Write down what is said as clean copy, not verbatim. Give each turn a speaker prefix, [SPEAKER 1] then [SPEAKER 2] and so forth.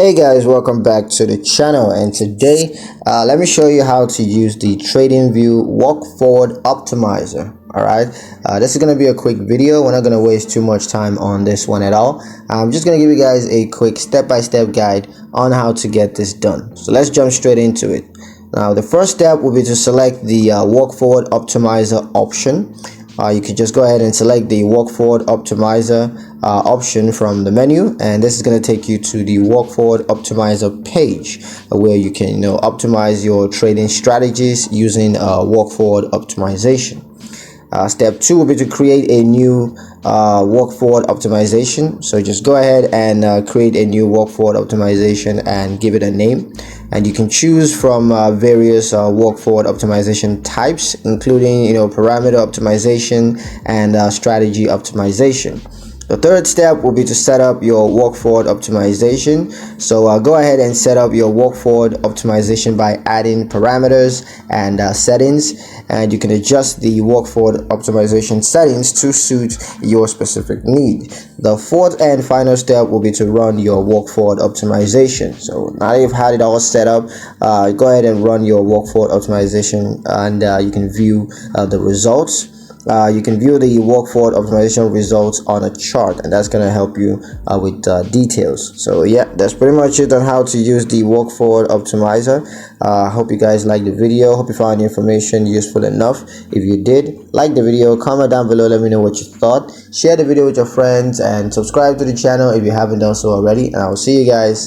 [SPEAKER 1] Hey guys, welcome back to the channel, and today let me show you how to use the Tradingview walk forward optimizer. Alright, this is going to be a quick video. We're not going to waste too much time on this one at all. I'm just going to give you guys a quick step-by-step guide on how to get this done. So let's jump straight into it. Now the first step will be to select the walk forward optimizer option. You can just go ahead and select the walk forward optimizer option from the menu, and this is going to take you to the walk forward optimizer page where you can optimize your trading strategies using walk forward optimization. Step 2 will be to create a new walk forward optimization. So just go ahead and create a new walk forward optimization and give it a name, and you can choose from various walk forward optimization types, including parameter optimization and strategy optimization. The third step will be to set up your walk forward optimization. So go ahead and set up your walk forward optimization by adding parameters and settings, and you can adjust the walk forward optimization settings to suit your specific need. The fourth and final step will be to run your walk forward optimization. So now that you've had it all set up, go ahead and run your walk forward optimization, and you can view the results. You can view the walk forward optimization results on a chart, and that's going to help you with details. So yeah, that's pretty much it on how to use the walk forward optimizer. Hope you guys liked the video. Hope you found the information useful enough. If you did, like the video, comment down below, let me know what you thought. Share the video with your friends and subscribe to the channel if you haven't done so already, and I will see you guys